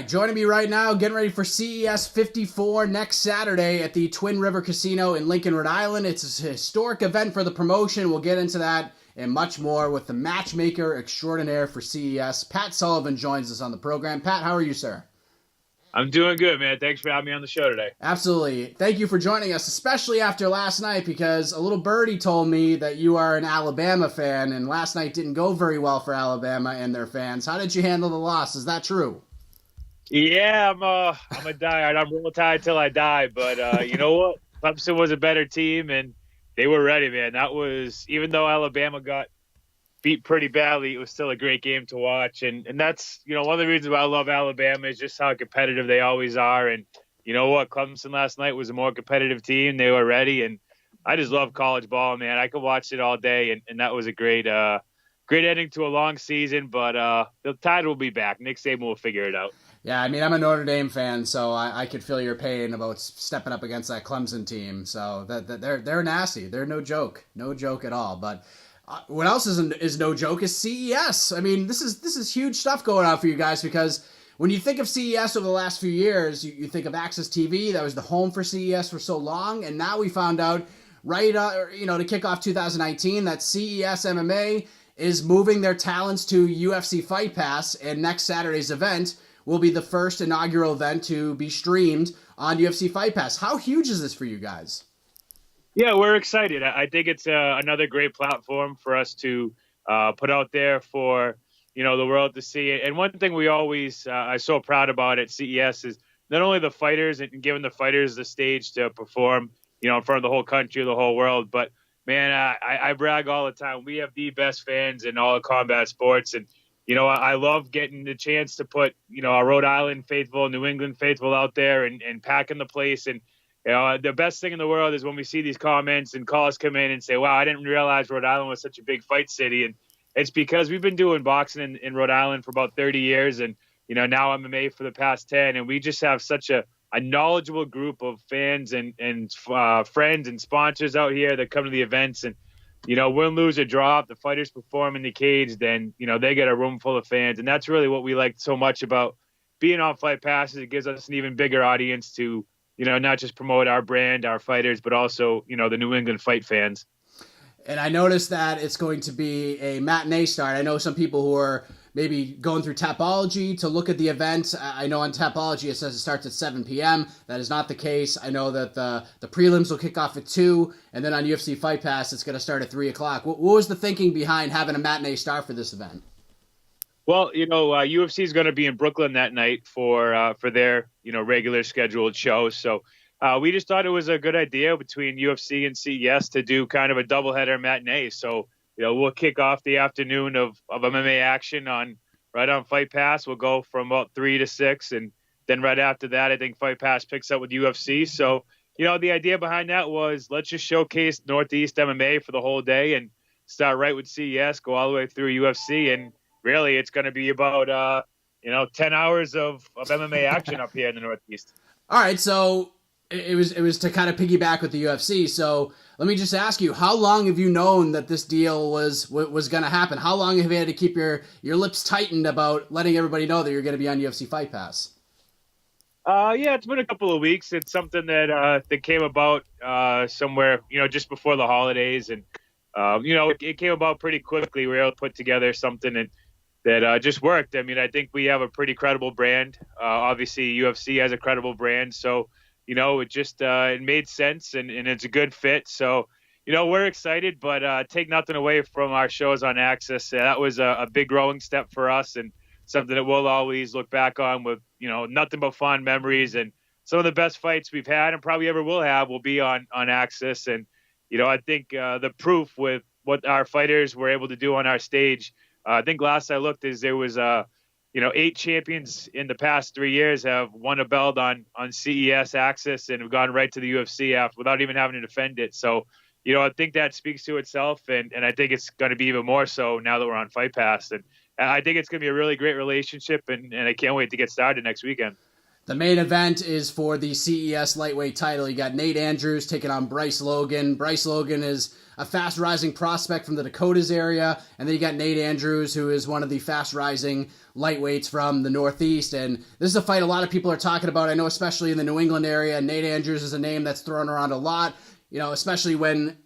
right, joining me right now, getting ready for CES 54 next Saturday at the Twin River Casino in Lincoln, Rhode Island. It's a historic event for the promotion. We'll get into that and much more with the matchmaker extraordinaire for CES. Pat Sullivan joins us on the program. Pat, how are you, sir? I'm doing good, man. Thanks for having me on the show today. Absolutely. Thank you for joining us, especially after last night, because a little birdie told me that you are an Alabama fan, and last night didn't go very well for Alabama and their fans. How did you handle the loss? Is that true? Yeah, I'm a diehard. I'm roll tide till I die. But you know what? Clemson was a better team, and they were ready, man. That was, even though Alabama got beat pretty badly, it was still a great game to watch. And that's, one of the reasons why I love Alabama is just how competitive they always are. And you know what? Clemson last night was a more competitive team. They were ready, and I just love college ball, man. I could watch it all day, and that was a great ending to a long season. But the Tide will be back. Nick Saban will figure it out. Yeah, I mean, I'm a Notre Dame fan, so I could feel your pain about stepping up against that Clemson team. So they're nasty. They're no joke at all. But what else is no joke is CES. I mean, this is huge stuff going on for you guys, because when you think of CES over the last few years, you think of AXS TV. That was the home for CES for so long, and now we found out to kick off 2019 that CES MMA is moving their talents to UFC Fight Pass, and next Saturday's event will be the first inaugural event to be streamed on UFC Fight Pass. How huge is this for you guys? Yeah, we're excited. I think it's another great platform for us to put out there for, the world to see it. And one thing we always are so proud about at CES is not only the fighters and giving the fighters the stage to perform, in front of the whole country, the whole world, but man, I brag all the time. We have the best fans in all of combat sports, and I love getting the chance to put, our Rhode Island faithful, New England faithful out there and packing the place. And, the best thing in the world is when we see these comments and calls come in and say, wow, I didn't realize Rhode Island was such a big fight city. And it's because we've been doing boxing in Rhode Island for about 30 years and, now MMA for the past 10. And we just have such a knowledgeable group of fans and friends and sponsors out here that come to the events. And win, lose, or draw, if the fighters perform in the cage, then, they get a room full of fans. And that's really what we like so much about being on Fight Pass. It gives us an even bigger audience to, not just promote our brand, our fighters, but also, the New England fight fans. And I noticed that it's going to be a matinee start. I know some people who are maybe going through Tapology to look at the event. I know on Tapology it says it starts at 7 p.m. That is not the case. I know that the prelims will kick off at 2, and then on UFC Fight Pass it's going to start at 3 o'clock. What was the thinking behind having a matinee start for this event? Well, UFC is going to be in Brooklyn that night for their, regular scheduled shows. So we just thought it was a good idea between UFC and CES to do kind of a doubleheader matinee. So, we'll kick off the afternoon of MMA action right on Fight Pass. We'll go from about 3 to 6. And then right after that, I think Fight Pass picks up with UFC. So, the idea behind that was let's just showcase Northeast MMA for the whole day and start right with CES, go all the way through UFC. And really, it's going to be about, 10 hours of MMA action up here in the Northeast. All right, so it was to kind of piggyback with the UFC. So let me just ask you, how long have you known that this deal was going to happen? How long have you had to keep your lips tightened about letting everybody know that you're going to be on UFC Fight Pass? Yeah, it's been a couple of weeks. It's something that came about somewhere, just before the holidays. And, it came about pretty quickly. We were able to put together something that just worked. I mean, I think we have a pretty credible brand. Obviously, UFC has a credible brand. So, it just it made sense and it's a good fit. So, we're excited, but take nothing away from our shows on AXS. That was a big growing step for us and something that we'll always look back on with, nothing but fond memories. And some of the best fights we've had and probably ever will have will be on AXS. And, I think the proof with what our fighters were able to do on our stage, I think last I looked is there was 8 champions in the past 3 years have won a belt on CES AXS and have gone right to the UFC without even having to defend it. So, I think that speaks to itself, and I think it's going to be even more so now that we're on Fight Pass. And I think it's going to be a really great relationship, and I can't wait to get started next weekend. The main event is for the CES lightweight title. You got Nate Andrews taking on Bryce Logan. Bryce Logan is a fast-rising prospect from the Dakotas area, and then you got Nate Andrews, who is one of the fast-rising lightweights from the Northeast. And this is a fight a lot of people are talking about. I know, especially in the New England area, Nate Andrews is a name that's thrown around a lot. You know, especially when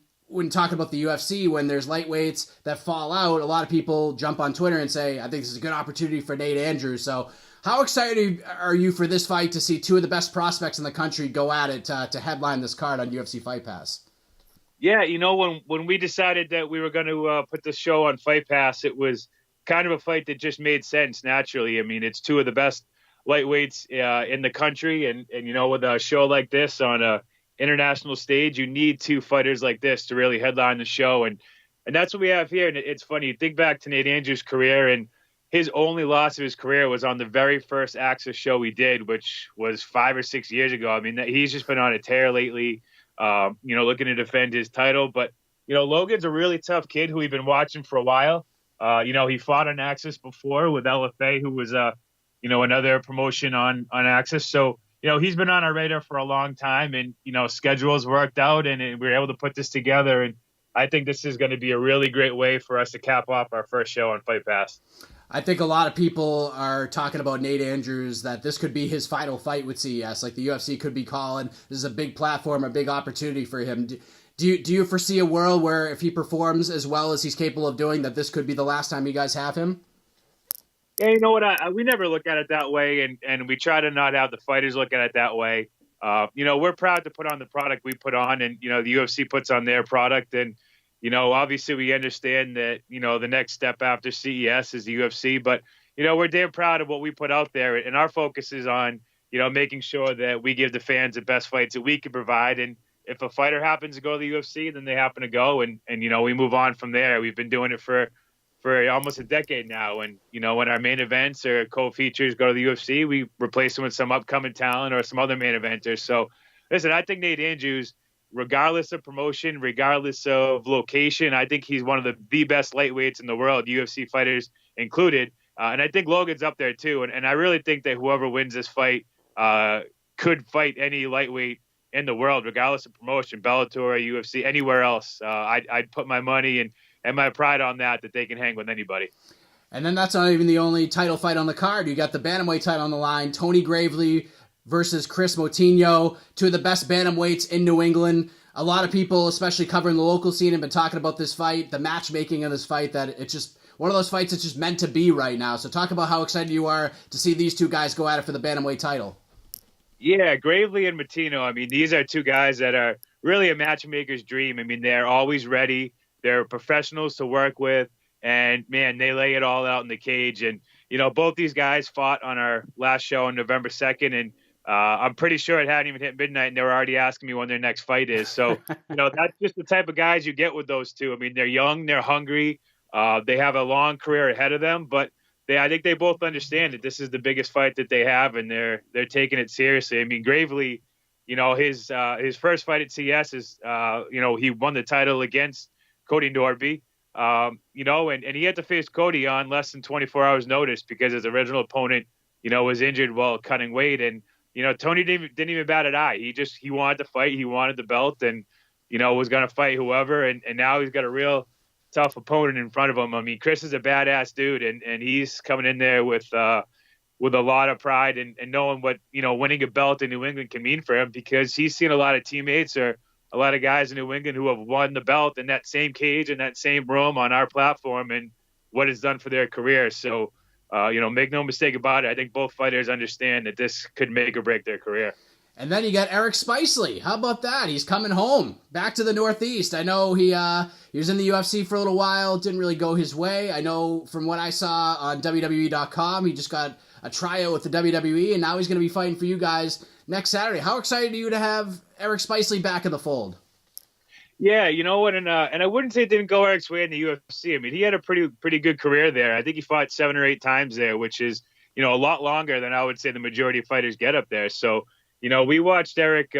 talking about the UFC, when there's lightweights that fall out, a lot of people jump on Twitter and say, I think this is a good opportunity for Nate Andrews. So how excited are you for this fight to see two of the best prospects in the country go at it to headline this card on UFC Fight Pass? Yeah, you know, when we decided that we were going to put this show on Fight Pass, it was kind of a fight that just made sense naturally. I mean, it's two of the best lightweights in the country. And you know, with a show like this on a international stage, you need two fighters like this to really headline the show. And that's what we have here. And it's funny, you think back to Nate Andrews' career, and his only loss of his career was on the very first AXS show he did, which was 5 or 6 years ago. I mean, he's just been on a tear lately, you know, looking to defend his title. But, you know, Logan's a really tough kid who we've been watching for a while. You know, he fought on AXS before with LFA, who was, you know, another promotion on AXS. So, you know, he's been on our radar for a long time, and, you know, schedules worked out, and we were able to put this together. And I think this is going to be a really great way for us to cap off our first show on Fight Pass. I think a lot of people are talking about Nate Andrews, that this could be his final fight with CES. Like the UFC could be calling. This is a big platform, a big opportunity for him. Do you foresee a world where if he performs as well as he's capable of doing, that this could be the last time you guys have him? Yeah, you know what? We never look at it that way, and we try to not have the fighters look at it that way. You know, we're proud to put on the product we put on, and, you know, the UFC puts on their product. And, you know, obviously we understand that, you know, the next step after CES is the UFC, but, you know, we're damn proud of what we put out there. And our focus is on, you know, making sure that we give the fans the best fights that we can provide. And if a fighter happens to go to the UFC, then they happen to go, and you know, we move on from there. We've been doing it for almost a decade now. And, you know, when our main events or co-features go to the UFC, we replace them with some upcoming talent or some other main eventers. So listen, I think Nate Andrews, regardless of promotion, regardless of location, I think he's one of the best lightweights in the world, UFC fighters included. And I think Logan's up there too. And I really think that whoever wins this fight could fight any lightweight in the world, regardless of promotion, Bellator, UFC, anywhere else. I'd put my money and my pride on that they can hang with anybody. And then that's not even the only title fight on the card. You got the bantamweight title on the line, Tony Gravely versus Chris Moutinho, two of the best bantamweights in New England. A lot of people, especially covering the local scene, have been talking about this fight, the matchmaking of this fight, that it's just one of those fights that's just meant to be right now. So talk about how excited you are to see these two guys go at it for the bantamweight title. Yeah, Gravely and Moutinho, I mean, these are two guys that are really a matchmaker's dream. I mean, they're always ready. They're professionals to work with, and, man, they lay it all out in the cage. And, you know, both these guys fought on our last show on November 2nd, and I'm pretty sure it hadn't even hit midnight, and they were already asking me when their next fight is. So, you know, that's just the type of guys you get with those two. I mean, they're young, they're hungry, they have a long career ahead of them, but I think they both understand that this is the biggest fight that they have, and they're taking it seriously. I mean, Gravely, you know, his first fight at CS is, you know, he won the title against Cody Norby, you know, and he had to face Cody on less than 24 hours notice because his original opponent, you know, was injured while cutting weight. And, you know, Tony didn't even bat an eye. He wanted to fight. He wanted the belt, and, you know, was going to fight whoever. And now he's got a real tough opponent in front of him. I mean, Chris is a badass dude, and he's coming in there with a lot of pride and knowing what, you know, winning a belt in New England can mean for him, because he's seen a lot of teammates or a lot of guys in New England who have won the belt in that same cage, in that same room on our platform, and what it's done for their career. So, you know, make no mistake about it. I think both fighters understand that this could make or break their career. And then you got Eric Spicely. How about that? He's coming home, back to the Northeast. I know he was in the UFC for a little while. Didn't really go his way. I know from what I saw on WWE.com, he just got a tryout with the WWE, and now he's going to be fighting for you guys next Saturday. How excited are you to have Eric Spicely back in the fold? Yeah, you know what, and I wouldn't say it didn't go Eric's way in the UFC. I mean, he had a pretty good career there. I think he fought 7 or 8 times there, which is, you know, a lot longer than I would say the majority of fighters get up there. So, you know, we watched Eric, you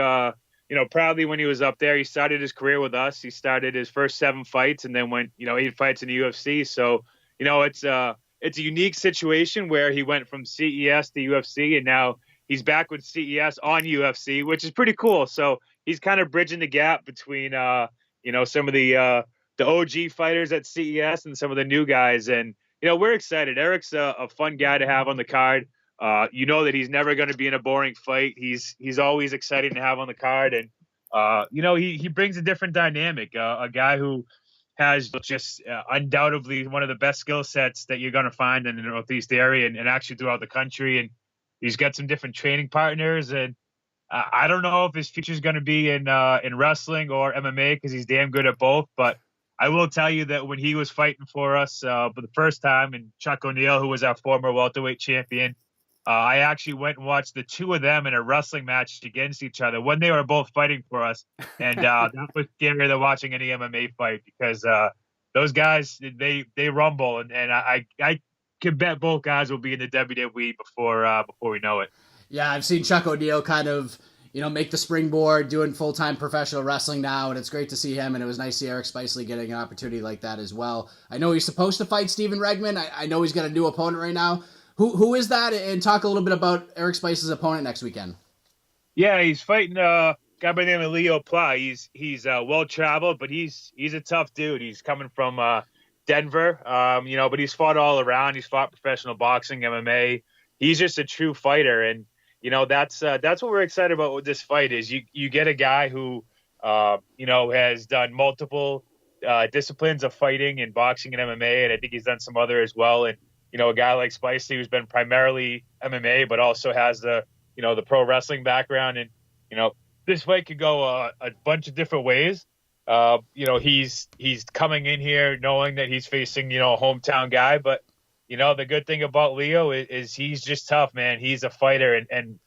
know, proudly when he was up there. He started his career with us. He started his first 7 fights and then went, you know, 8 fights in the UFC. So, you know, it's a unique situation where he went from CES to UFC, and now he's back with CES on UFC, which is pretty cool. So he's kind of bridging the gap between some of the OG fighters at CES and some of the new guys. And we're excited. Eric's a fun guy to have on the card. That he's never going to be in a boring fight. He's always exciting to have on the card, and he brings a different dynamic. A guy who has just undoubtedly one of the best skill sets that you're going to find in the Northeast area and actually throughout the country. And he's got some different training partners, and I don't know if his future is going to be in wrestling or MMA because he's damn good at both. But I will tell you that when he was fighting for us for the first time, and Chuck O'Neal, who was our former welterweight champion, I actually went and watched the two of them in a wrestling match against each other when they were both fighting for us. And that was scarier than watching any MMA fight because those guys, they rumble. And I can bet both guys will be in the WWE before we know it. Yeah, I've seen Chuck O'Neal kind of, make the springboard, doing full-time professional wrestling now, and it's great to see him, and it was nice to see Eric Spicely getting an opportunity like that as well. I know he's supposed to fight Steven Regman. I know he's got a new opponent right now. Who is that? And talk a little bit about Eric Spicely's opponent next weekend. Yeah, he's fighting a guy by the name of Leo Pla. He's well-traveled, but he's a tough dude. He's coming from Denver, but he's fought all around. He's fought professional boxing, MMA. He's just a true fighter, and that's what we're excited about with this fight is you get a guy who has done multiple disciplines of fighting in boxing and MMA, and I think he's done some other as well. And a guy like Spicely who's been primarily MMA, but also has the pro wrestling background, and this fight could go a bunch of different ways. He's coming in here knowing that he's facing a hometown guy, but the good thing about Leo is he's just tough, man. He's a fighter, and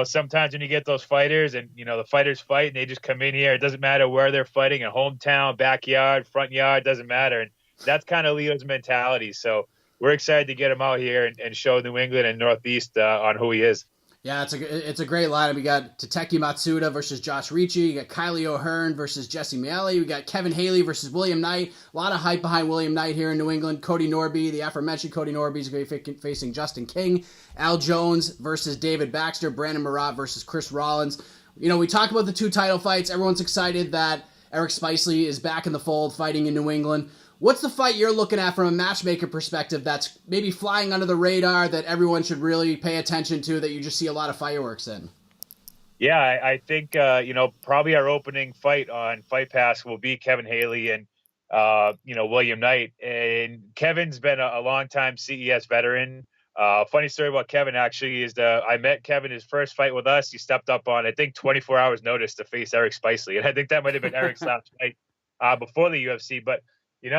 sometimes when you get those fighters and the fighters fight and they just come in here, it doesn't matter where they're fighting, a hometown, backyard, front yard, doesn't matter, and that's kind of Leo's mentality. So we're excited to get him out here and show New England and Northeast on who he is. Yeah, it's a great lineup. We got Tateki Matsuda versus Josh Ricci. You got Kylie O'Hearn versus Jesse Miele. We got Kevin Haley versus William Knight. A lot of hype behind William Knight here in New England. Cody Norby, the aforementioned Cody Norby, is going to be facing Justin King. Al Jones versus David Baxter. Brandon Marat versus Chris Rollins. We talk about the two title fights. Everyone's excited that Eric Spicely is back in the fold fighting in New England. What's the fight you're looking at from a matchmaker perspective that's maybe flying under the radar that everyone should really pay attention to, that you just see a lot of fireworks in? Yeah, I think, probably our opening fight on Fight Pass will be Kevin Haley and, William Knight. And Kevin's been a long-time CES veteran. Funny story about Kevin, actually, is I met Kevin his first fight with us. He stepped up on, I think, 24 hours notice to face Eric Spicely. And I think that might have been Eric's last fight before the UFC. But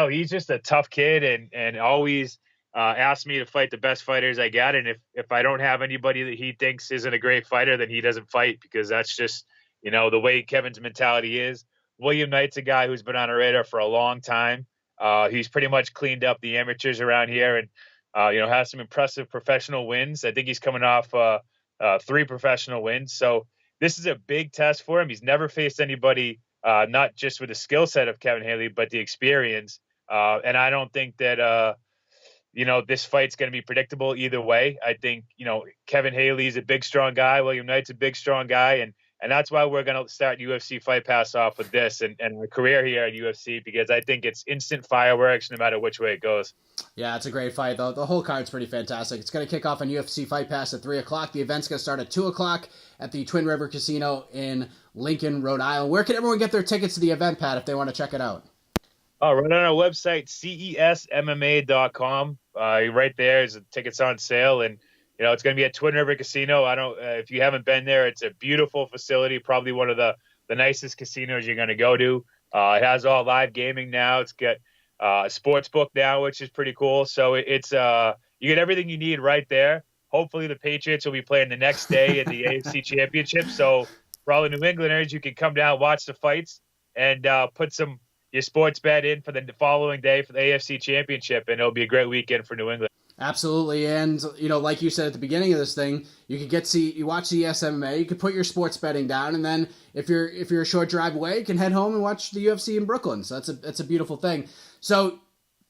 he's just a tough kid and always asks me to fight the best fighters I got. And if I don't have anybody that he thinks isn't a great fighter, then he doesn't fight, because that's just, the way Kevin's mentality is. William Knight's a guy who's been on our radar for a long time. He's pretty much cleaned up the amateurs around here and, has some impressive professional wins. I think he's coming off 3 professional wins. So this is a big test for him. He's never faced anybody not just with the skill set of Kevin Haley, but the experience. And I don't think that, this fight's going to be predictable either way. I think, Kevin Haley's a big, strong guy. William Knight's a big, strong guy. And that's why we're going to start UFC Fight Pass off with this and a career here at UFC, because I think it's instant fireworks no matter which way it goes. Yeah, it's a great fight, though. The whole card's pretty fantastic. It's going to kick off on UFC Fight Pass at 3 o'clock. The event's going to start at 2 o'clock at the Twin River Casino in Lincoln, Rhode Island. Where can everyone get their tickets to the event, Pat, if they want to check it out? Oh, right on our website, CESMMA.com. Right there is the tickets on sale, and it's going to be at Twin River Casino. If you haven't been there, it's a beautiful facility, probably one of the nicest casinos you're going to go to. It has all live gaming now. It's got a sports book now, which is pretty cool. So it's you get everything you need right there. Hopefully the Patriots will be playing the next day in the AFC Championship. So for all the New Englanders, you can come down, watch the fights, and put your sports bet in for the following day for the AFC Championship, and it'll be a great weekend for New England. Absolutely, and like you said at the beginning of this thing, you could you watch CES MMA, you could put your sports betting down, and then if you're a short drive away, you can head home and watch the UFC in Brooklyn. So that's a beautiful thing. So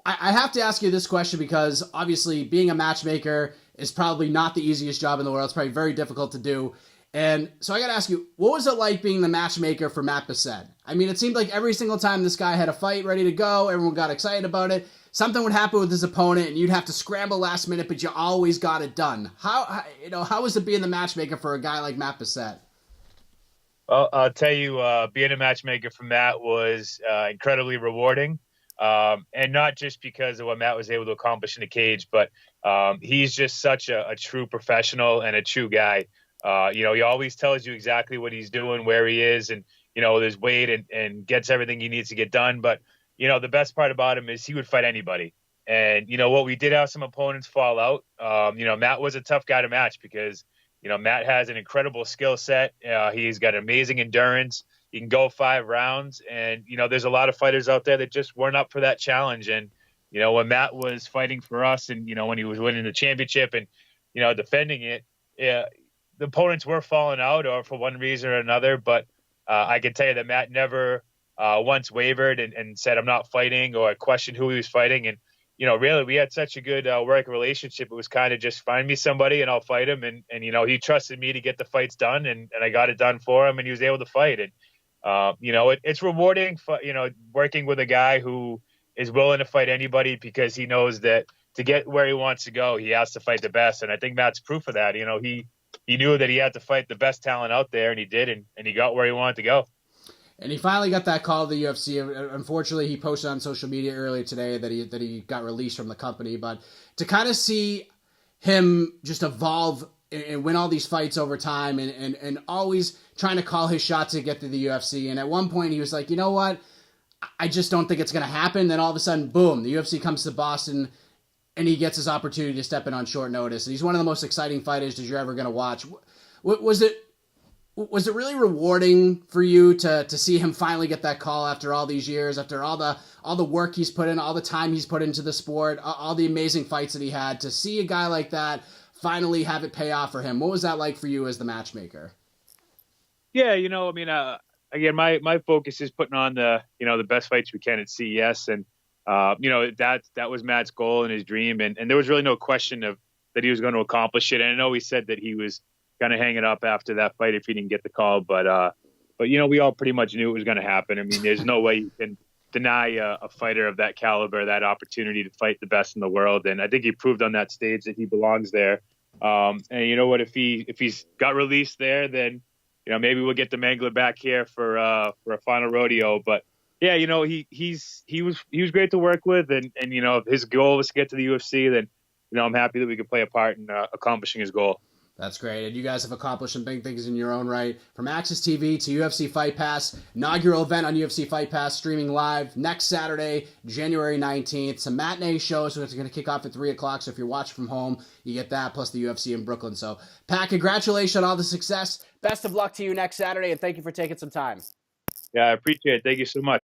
I have to ask you this question, because obviously being a matchmaker, is probably not the easiest job in the world. It's probably very difficult to do. And so I got to ask you, what was it like being the matchmaker for Matt Bessette? I mean, it seemed like every single time this guy had a fight ready to go, everyone got excited about it. Something would happen with his opponent, and you'd have to scramble last minute, but you always got it done. How was it being the matchmaker for a guy like Matt Bessette? Well, I'll tell you, being a matchmaker for Matt was incredibly rewarding. And not just because of what Matt was able to accomplish in the cage, but he's just such a true professional and a true guy. He always tells you exactly what he's doing, where he is, and, his weight and gets everything he needs to get done. But, the best part about him is he would fight anybody. And, what we did have some opponents fall out. Matt was a tough guy to match because, Matt has an incredible skill set. He's got amazing endurance. He can go 5 rounds. And, there's a lot of fighters out there that just weren't up for that challenge. And, when Matt was fighting for us and, when he was winning the championship and, defending it, the opponents were falling out or for one reason or another. But I can tell you that Matt never once wavered and said, I'm not fighting, or questioned who he was fighting. And, really, we had such a good working relationship. It was kind of just find me somebody and I'll fight him. And he trusted me to get the fights done, and I got it done for him, and he was able to fight. And, it's rewarding, working with a guy who is willing to fight anybody because he knows that to get where he wants to go, he has to fight the best. And I think Matt's proof of that. He knew that he had to fight the best talent out there, and he did, and he got where he wanted to go. And he finally got that call to the UFC. Unfortunately, he posted on social media earlier today that he got released from the company. But to kind of see him just evolve and win all these fights over time and always trying to call his shots to get to the UFC. And at one point he was like, you know what? I just don't think it's going to happen. Then all of a sudden, boom, the UFC comes to Boston and he gets his opportunity to step in on short notice. And he's one of the most exciting fighters that you're ever going to watch. Was it really rewarding for you to see him finally get that call after all these years, after all the work he's put in, all the time he's put into the sport, all the amazing fights that he had, to see a guy like that finally have it pay off for him? What was that like for you as the matchmaker? Yeah, again, my focus is putting on the best fights we can at CES. And, that was Matt's goal and his dream. And there was really no question of that he was going to accomplish it. And I know he said that he was kind of hanging up after that fight if he didn't get the call. But we all pretty much knew it was going to happen. I mean, there's no way you can deny a fighter of that caliber that opportunity to fight the best in the world. And I think he proved on that stage that he belongs there. And you know what, if he's got released there, then, maybe we'll get the Mangler back here for a final rodeo. But yeah, he was great to work with. And if his goal was to get to the UFC, then, I'm happy that we could play a part in accomplishing his goal. That's great. And you guys have accomplished some big things in your own right. From AXS TV to UFC Fight Pass, inaugural event on UFC Fight Pass, streaming live next Saturday, January 19th. It's a matinee show, so it's going to kick off at 3 o'clock. So if you're watching from home, you get that, plus the UFC in Brooklyn. So, Pat, congratulations on all the success. Best of luck to you next Saturday, and thank you for taking some time. Yeah, I appreciate it. Thank you so much.